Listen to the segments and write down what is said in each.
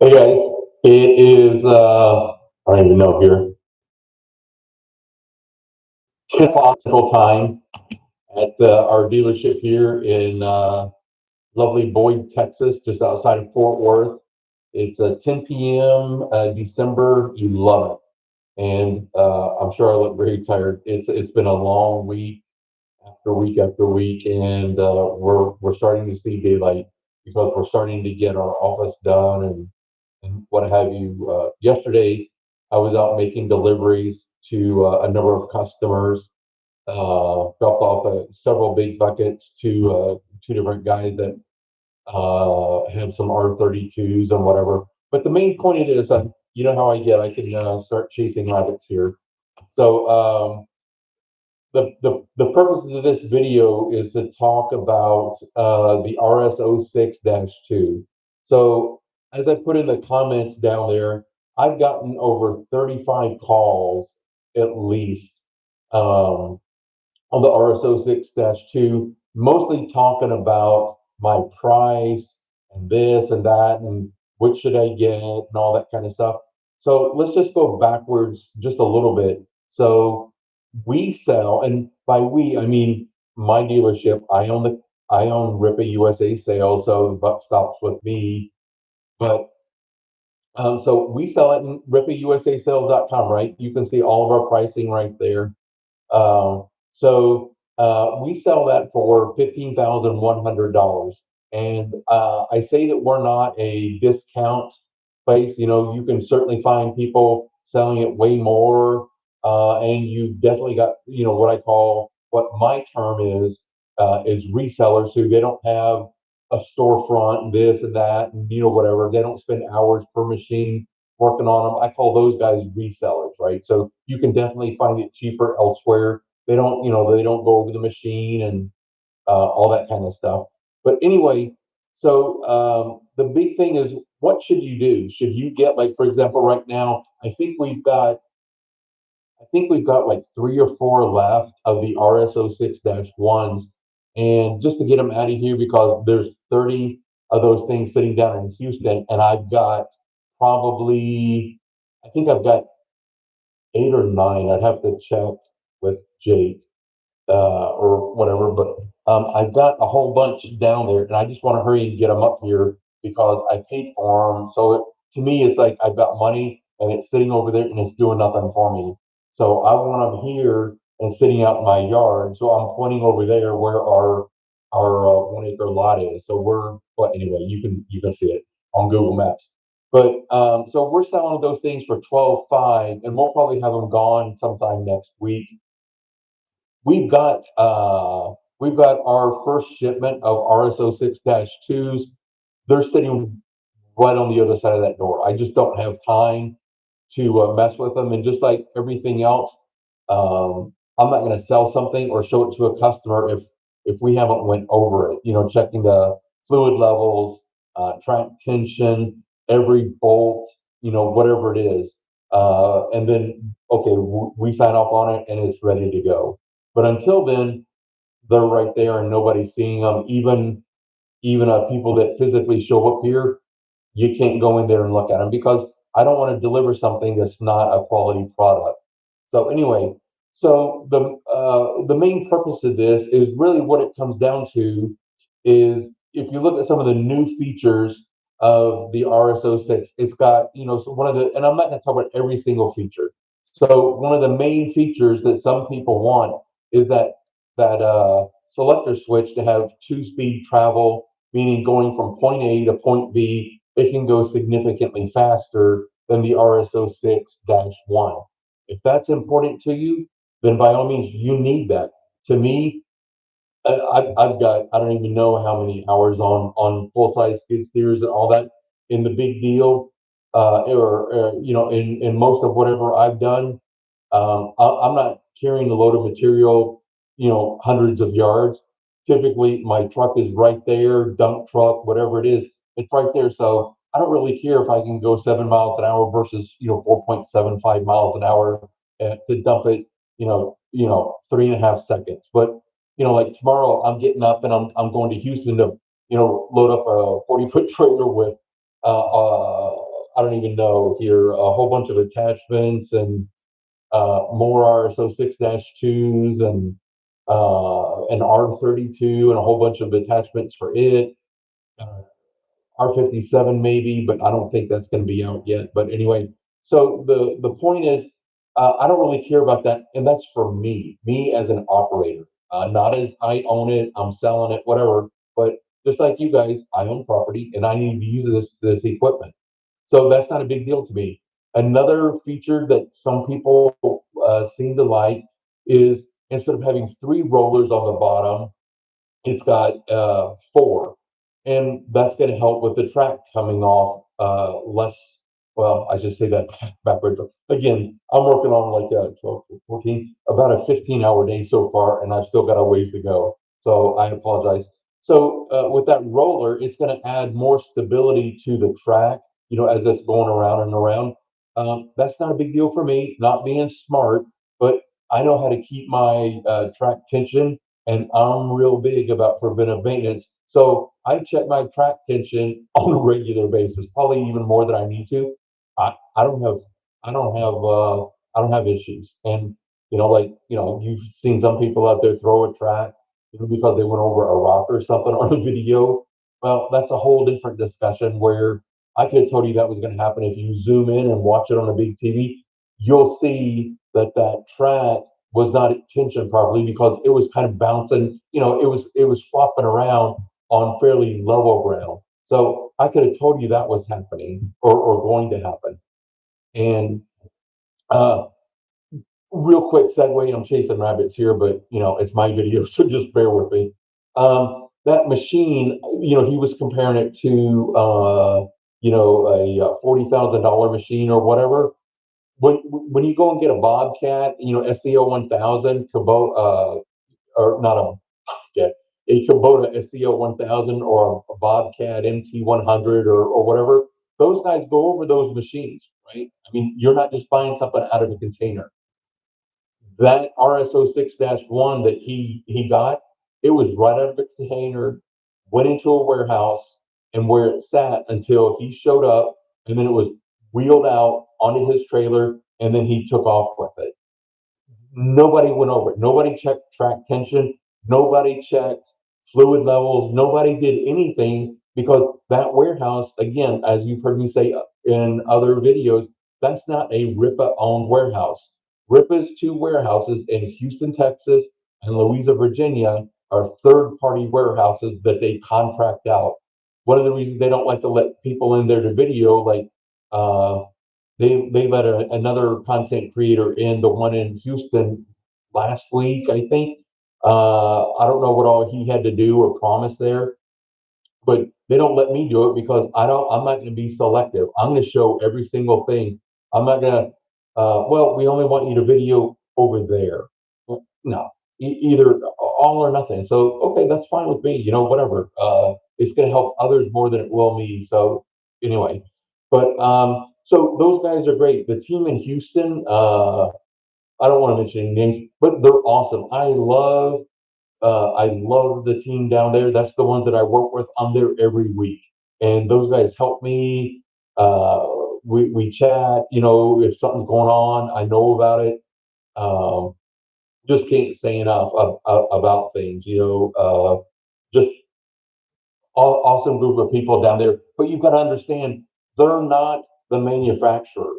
Hey guys, it is I don't even know here, 10 o'clock Central Time at our dealership here in lovely Boyd, Texas, just outside of Fort Worth. It's 10 p.m. December 11th, and I'm sure I look very tired. It's been a long week after week after week, and we're starting to see daylight because we're starting to get our office done and what have you. Yesterday, I was out making deliveries to a number of customers. Dropped off several big buckets to two different guys that have some R32s and whatever. But the main point it is, you know how I get. I can start chasing rabbits here. So the purpose of this video is to talk about the RS06-2. So as I put in the comments down there, I've gotten over 35 calls at least um, on the RS06-2, mostly talking about my price and this and that and what should I get and all that kind of stuff. So let's just go backwards just a little bit. So we sell, and by we I mean my dealership. I own Rippa USA Sales, so the buck stops with me. But so we sell it in rippausa.sales.com, right? You can see all of our pricing right there. We sell that for $15,100, and I say that we're not a discount place. You know, you can certainly find people selling it way more, and you definitely got what I call what my term is resellers who they don't have a storefront, this and that, and whatever. They don't spend hours per machine working on them. I call those guys resellers, right? So you can definitely find it cheaper elsewhere. They don't go over the machine and all that kind of stuff. But anyway, so the big thing is, what should you do? Should you get, like, for example, right now, I think we've got like three or four left of the RSO6-1s, and just to get them out of here because there's 30 of those things sitting down in Houston, and I've got probably, I think I've got 8 or 9. I'd have to check with Jake or whatever. But I've got a whole bunch down there, and I just want to hurry and get them up here because I paid for them. So to me, it's like I've got money and it's sitting over there and it's doing nothing for me. So I want them here and sitting out in my yard. So I'm pointing over there where our 1 acre lot is. So but anyway, you can see it on Google Maps. But so we're selling those things for 12.5, and we'll probably have them gone sometime next week. We've got our first shipment of RSO6-2s. They're sitting right on the other side of that door. I just don't have time to mess with them. And just like everything else, I'm not going to sell something or show it to a customer if we haven't went over it. Checking the fluid levels, track tension, every bolt, whatever it is, and then okay, we sign off on it and it's ready to go. But until then, they're right there and nobody's seeing them. Even people that physically show up here, you can't go in there and look at them because I don't want to deliver something that's not a quality product. So anyway, so the main purpose of this is really what it comes down to is if you look at some of the new features of the RSO6, it's got so one of the and I'm not going to talk about every single feature. So one of the main features that some people want is that selector switch to have two-speed travel, meaning going from point A to point B. It can go significantly faster than the RSO6-1. If that's important to you, then by all means, you need that. To me, I've got, I don't even know how many hours on full size skid steers and all that in the big deal, or in most of whatever I've done. I'm not carrying a load of material, hundreds of yards. Typically, my truck is right there, dump truck, whatever it is, it's right there. So I don't really care if I can go 7 miles an hour versus 4.75 miles an hour to dump it, 3.5 seconds. But like tomorrow, I'm getting up and I'm going to Houston to load up a 40-foot trailer with I don't even know here, a whole bunch of attachments and more RSO6-2s and an R32 and a whole bunch of attachments for it. Uh, R57 maybe, but I don't think that's going to be out yet. But anyway, so the point is, I don't really care about that, and that's for me as an operator, not as I own it, I'm selling it, whatever. But just like you guys, I own property, and I need to use this equipment. So that's not a big deal to me. Another feature that some people seem to like is instead of having three rollers on the bottom, it's got four, and that's going to help with the track coming off less. Well, I just say that backwards. Again, I'm working on like a 12, 14, about a 15-hour day so far, and I've still got a ways to go. So I apologize. So with that roller, it's going to add more stability to the track, as it's going around and around. That's not a big deal for me, not being smart, but I know how to keep my track tension, and I'm real big about preventive maintenance. So I check my track tension on a regular basis, probably even more than I need to. I don't have I don't have I don't have issues. And like you've seen some people out there throw a track, because they went over a rock or something on a video. Well, that's a whole different discussion where I could have told you that was going to happen. If you zoom in and watch it on a big TV, you'll see that track was not tensioned properly because it was kind of bouncing. It was flopping around on fairly level ground. So I could have told you that was happening or going to happen. And uh, real quick segue, I'm chasing rabbits here, but it's my video, so just bear with me. That machine, he was comparing it to a $40,000 machine or whatever. When you go and get a Bobcat, SEO 1000 Kubota, or not a Bobcat, a Kubota SEO 1000 or a Bobcat MT 100 or whatever, those guys go over those machines, right? I mean, you're not just buying something out of a container. That RSO6-1 that he got, it was right out of the container, went into a warehouse, and where it sat until he showed up, and then it was wheeled out onto his trailer, and then he took off with it. Nobody went over it. Nobody checked track tension. Nobody checked fluid levels. Nobody did anything because that warehouse, again, as you've heard me say in other videos, that's not a Rippa owned warehouse. Rippa's two warehouses in Houston, Texas, and Louisa, Virginia are third party warehouses that they contract out. One of the reasons they don't like to let people in there to video, like uh, they let another content creator in, the one in Houston last week, I think. I don't know what all he had to do or promise there, but they don't let me do it because I'm not going to be selective. I'm going to show every single thing. I'm not going to. Well, we only want you to video over there. Well, no, either all or nothing. So okay, that's fine with me. Whatever. It's going to help others more than it will me. So anyway, but so those guys are great. The team in Houston. I don't want to mention any names, but they're awesome. I love the team down there. That's the ones that I work with. I'm there every week, and those guys help me. Uh, we chat. If something's going on, I know about it. Um, just can't say enough about things. Just awesome group of people down there. But you've got to understand, they're not the manufacturer.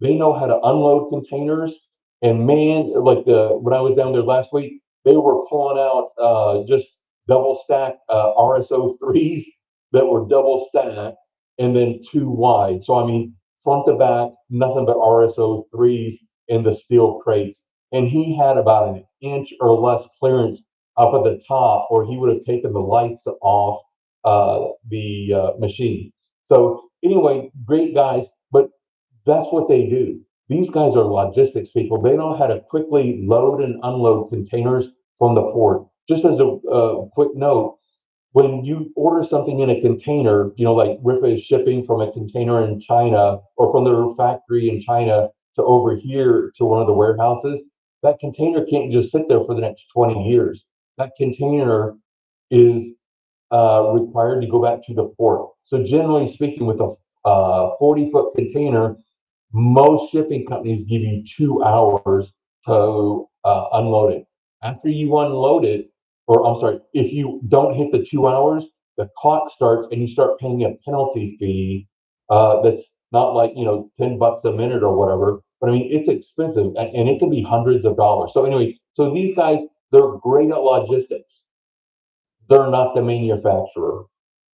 They know how to unload containers. And man, like when I was down there last week, they were pulling out just double stacked RSO3s that were double stacked and then two wide. So I mean, front to back, nothing but RSO3s in the steel crates. And he had about an inch or less clearance up at the top, or he would have taken the lights off the machine. So anyway, great guys, but that's what they do. These guys are logistics people. They know how to quickly load and unload containers from the port. Just as a quick note, when you order something in a container, like Rippa is shipping from a container in China or from their factory in China to over here to one of the warehouses, that container can't just sit there for the next 20 years. That container is required to go back to the port. So generally speaking, with 40-foot container, most shipping companies give you 2 hours to unload it. After you unload it, or I'm sorry, if you don't hit the 2 hours, the clock starts and you start paying a penalty fee that's not like, $10 a minute or whatever. But I mean, it's expensive and it can be hundreds of dollars. So anyway, so these guys, they're great at logistics. They're not the manufacturer.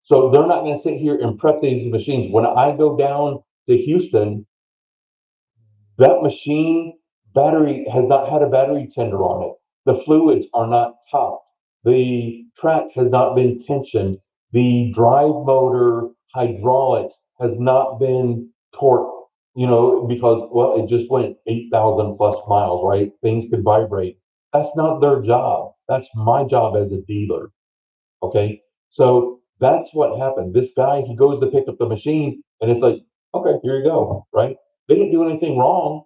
So they're not going to sit here and prep these machines. When I go down to Houston, that machine battery has not had a battery tender on it. The fluids are not topped. The track has not been tensioned. The drive motor hydraulics has not been torqued, because, well, it just went 8,000 plus miles, right? Things could vibrate. That's not their job. That's my job as a dealer. Okay. So that's what happened. This guy, he goes to pick up the machine and it's like, okay, here you go. Right. They didn't do anything wrong.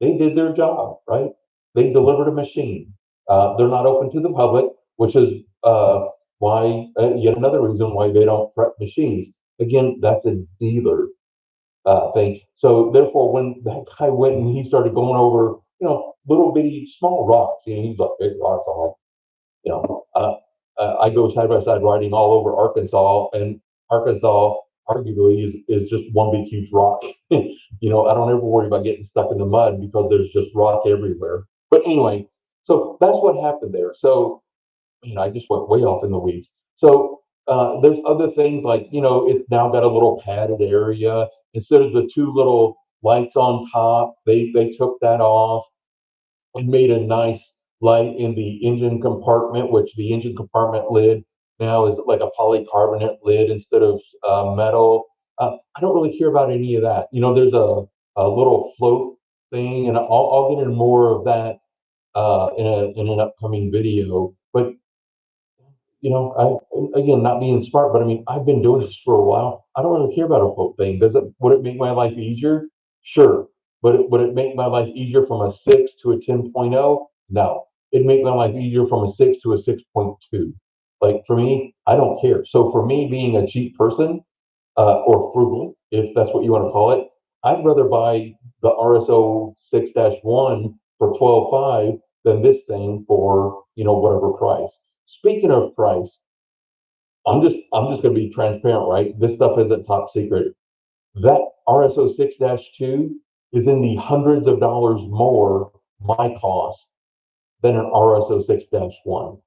They did their job, right? They delivered a machine. They're not open to the public, which is why, yet another reason why they don't prep machines. Again, that's a dealer thing. So therefore, when that guy went and he started going over, little bitty small rocks, he's like big rocks. I'm like, you know, uh, I go side by side riding all over Arkansas, and Arkansas arguably is just one big huge rock. I don't ever worry about getting stuck in the mud because there's just rock everywhere. But anyway, so that's what happened there. So, I just went way off in the weeds. So there's other things like, it's now got a little padded area. Instead of the two little lights on top, they took that off and made a nice light in the engine compartment, which the engine compartment lid now is like a polycarbonate lid instead of metal. I don't really care about any of that. There's a little float thing, and I'll get in more of that in an upcoming video. But again, not being smart, but I mean, I've been doing this for a while. I don't really care about a float thing. Would it make my life easier? Sure. But would it make my life easier from a 6 to a 10.0? No. It'd make my life easier from a 6 to a 6.2. Like for me, I don't care. So for me, being a cheap person, or frugal, if that's what you want to call it, I'd rather buy the RSO 6-1 for 12.5 than this thing for, whatever price. Speaking of price, I'm just going to be transparent, right? This stuff isn't top secret. That RSO 6-2 is in the hundreds of dollars more my cost than an RSO 6-1.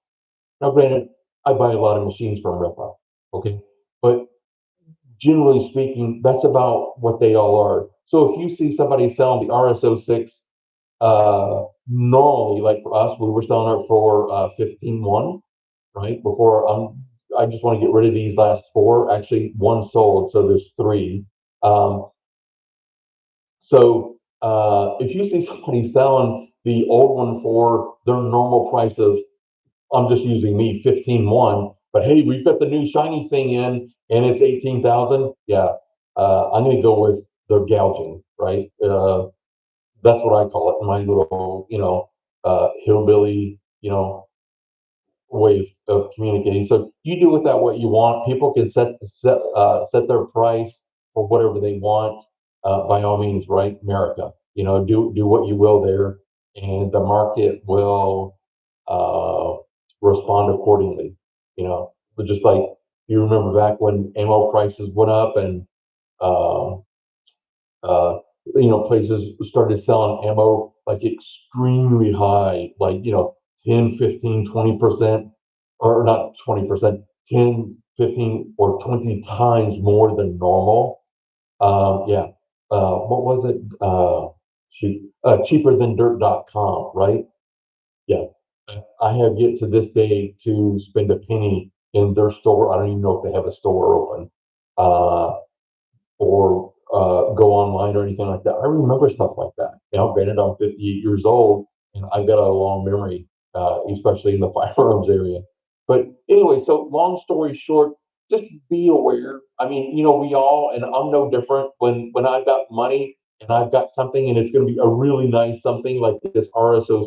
Now, granted, I buy a lot of machines from Rippa, okay, but generally speaking, that's about what they all are. So if you see somebody selling the RSO 6, normally, like for us, we were selling it for 15.1, right? Before I just want to get rid of these last four. Actually, one sold, so there's three. Um, so if you see somebody selling the old one for their normal price of, I'm just using me, 15.1, but hey, we've got the new shiny thing in and it's 18,000. Yeah, I'm going to go with the gouging, right? That's what I call it. My little, hillbilly, way of communicating. So you do with that what you want. People can set their price for whatever they want. By all means, right, America. Do what you will there, and the market will uh, respond accordingly. But just like you remember back when ammo prices went up and uh, uh, places started selling ammo like extremely high, like, 10, 15, 20%, or not 20%, 10, 15, or 20 times more than normal. Yeah. What was it? Cheaper than dirt.com, right? Yeah. I have yet to this day to spend a penny in their store. I don't even know if they have a store open. Or go online or anything like that. I remember stuff like that. Granted, I'm 58 years old and I've got a long memory, especially in the firearms area. But anyway, so long story short, just be aware. I mean, we all, and I'm no different. When I've got money and I've got something and it's going to be a really nice something like this RSO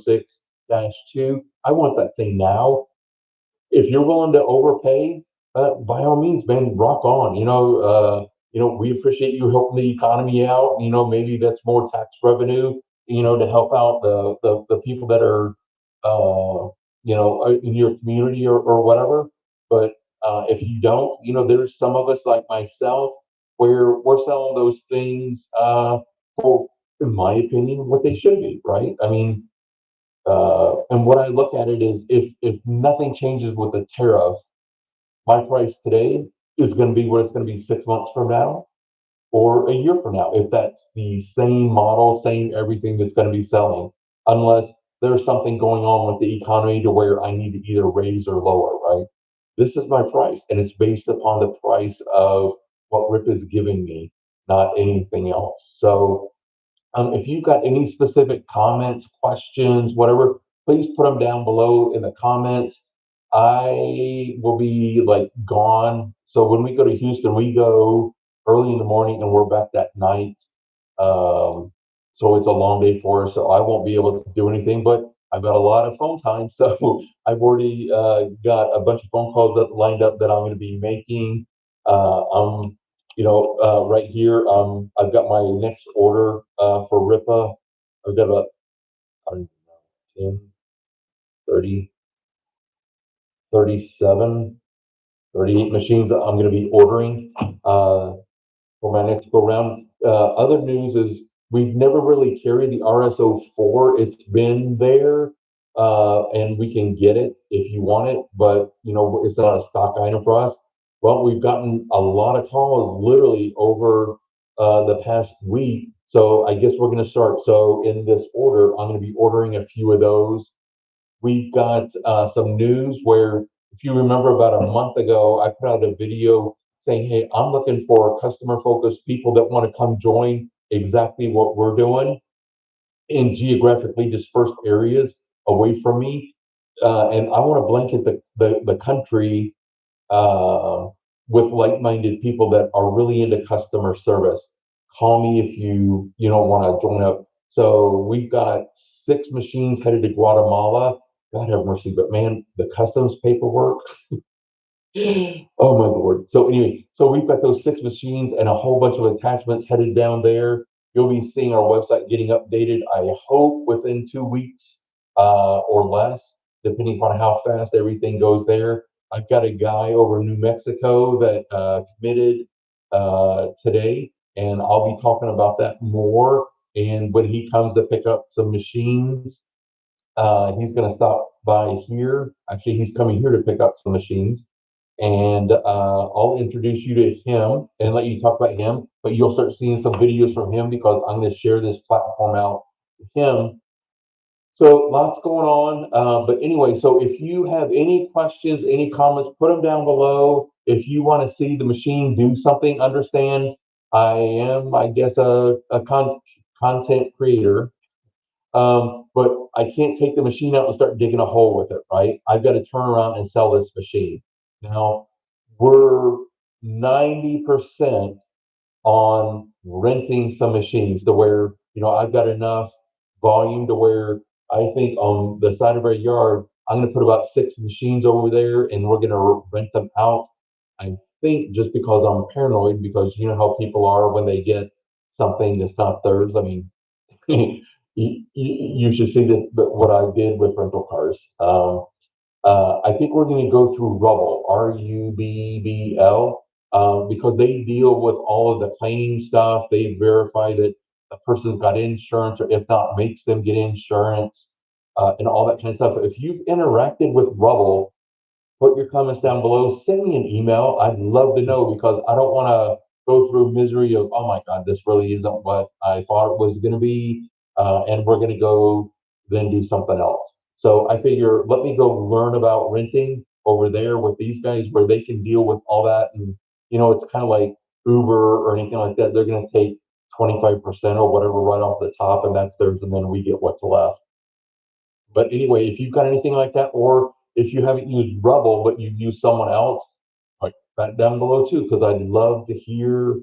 6-2, I want that thing now. If you're willing to overpay, by all means, man, rock on. we appreciate you helping the economy out. Maybe that's more tax revenue, to help out the people that are, in your community or whatever. But if you don't, there's some of us like myself where we're selling those things for, in my opinion, what they should be, right? I mean, and what I look at it is if nothing changes with the tariff, my price today is going to be what it's going to be 6 months from now or a year from now, if that's the same model, same everything that's going to be selling, unless there's something going on with the economy to where I need to either raise or lower, right? This is my price, and it's based upon the price of what Rip is giving me, not anything else. So if you've got any specific comments, questions, whatever, please put them down below in the comments. I will be like gone. So when we go to Houston, we go early in the morning and we're back that night. Um, so it's a long day for us. So I won't be able to do anything, but I've got a lot of phone time. So I've already got a bunch of phone calls that lined up that I'm going to be making. I'm right here, I've got my next order for Rippa. I've got about, I don't know, 10, 30, 37, 38 machines that I'm going to be ordering for my next go round. Other news is we've never really carried the RSO4. It's been there, and we can get it if you want it, but it's not a stock item for us. Well, we've gotten a lot of calls literally over the past week. So I guess we're going to start. So in this order, I'm going to be ordering a few of those. We've got some news where, if you remember, about a month ago, I put out a video saying, hey, I'm looking for customer focused people that want to come join exactly what we're doing in geographically dispersed areas away from me. And I want to blanket the country uh, with like-minded people that are really into customer service. Call me if you don't want to join up. So we've got 6 machines headed to Guatemala. God have mercy, but man, the customs paperwork. Oh my lord. So anyway, so we've got those 6 machines and a whole bunch of attachments headed down there. You'll be seeing our website getting updated, I hope, within 2 weeks or less, depending upon how fast everything goes there. I've got a guy over in New Mexico that committed today, and I'll be talking about that more. And when he comes to pick up some machines, he's going to stop by here. Actually, he's coming here to pick up some machines, and I'll introduce you to him and let you talk about him. But you'll start seeing some videos from him because I'm going to share this platform out with him. So lots going on. But anyway, so if you have any questions, any comments, put them down below. If you want to see the machine do something, understand I am, I guess, a content creator. But I can't take the machine out and start digging a hole with it, right? I've got to turn around and sell this machine. Now, we're 90% on renting some machines to where, I've got enough volume to where I think on the side of our yard, I'm going to put about 6 machines over there and we're going to rent them out. I think just because I'm paranoid, because you know how people are when they get something that's not theirs. I mean, you should see what I did with rental cars. I think we're going to go through Rubble, Rubbl, because they deal with all of the claiming stuff. They verify that a person's got insurance, or if not, makes them get insurance, and all that kind of stuff. If you've interacted with Rubble, put your comments down below. Send me an email. I'd love to know because I don't want to go through misery of, oh my God, this really isn't what I thought it was going to be. And we're going to go then do something else. So I figure, let me go learn about renting over there with these guys where they can deal with all that. And, it's kind of like Uber or anything like that. They're going to take 25% or whatever right off the top, and that's theirs. And then we get what's left. But anyway, if you've got anything like that, or if you haven't used Rubble, but you've used someone else, put that down below too, because I'd love to hear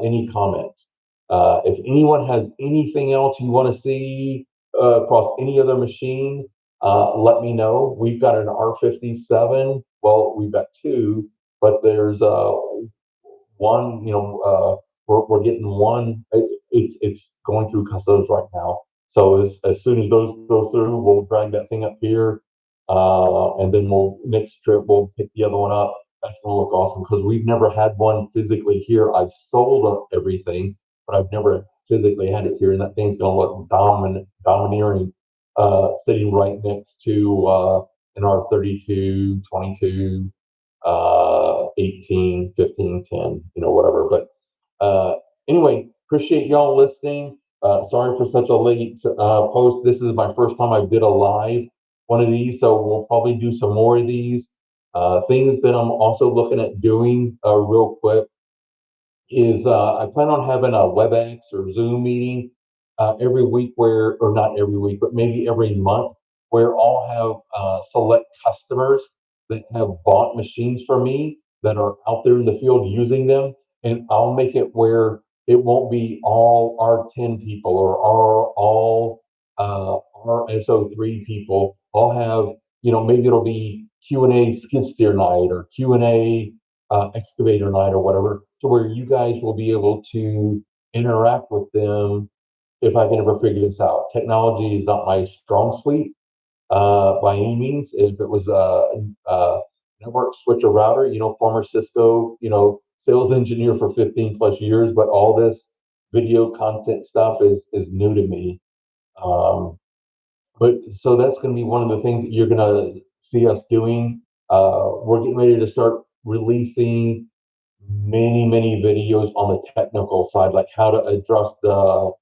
any comments. If anyone has anything else you want to see across any other machine, let me know. We've got an R57. Well, we've got two, but there's one, we're getting one. It's going through customs right now. So as soon as those go through, we'll drag that thing up here, and then we'll next trip we'll pick the other one up. That's gonna look awesome because we've never had one physically here. I've sold up everything, but I've never physically had it here, and that thing's gonna look domineering, sitting right next to an R32, 22, 18, 15, 10, whatever. But anyway, appreciate y'all listening. Sorry for such a late post. This is my first time I did a live one of these, so we'll probably do some more of these. Things that I'm also looking at doing real quick is I plan on having a WebEx or Zoom meeting every week or not every week, but maybe every month, where I'll have select customers that have bought machines from me that are out there in the field using them. And I'll make it where it won't be all R10 people or all RSO3 people. I'll have, maybe it'll be Q&A skid steer night or Q&A excavator night or whatever, to where you guys will be able to interact with them if I can ever figure this out. Technology is not my strong suite by any means. If it was a network switcher router, former Cisco, sales engineer for 15 plus years, but all this video content stuff is new to me. But so that's going to be one of the things that you're going to see us doing. We're getting ready to start releasing many videos on the technical side, like how to adjust the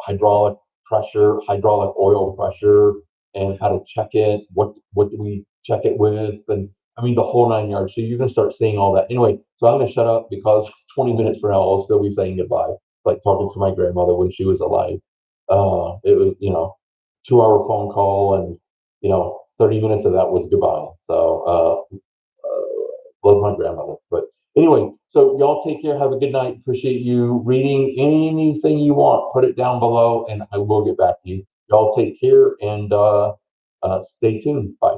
hydraulic pressure, hydraulic oil pressure, and how to check it. What do we check it with? And I mean the whole 9 yards. So you're gonna start seeing all that. Anyway, so I'm gonna shut up because 20 minutes from now I'll still be saying goodbye, like talking to my grandmother when she was alive. It was 2 hour phone call, and 30 minutes of that was goodbye. So love my grandmother. But anyway, so y'all take care. Have a good night. Appreciate you reading. Anything you want, put it down below, and I will get back to you. Y'all take care and stay tuned. Bye.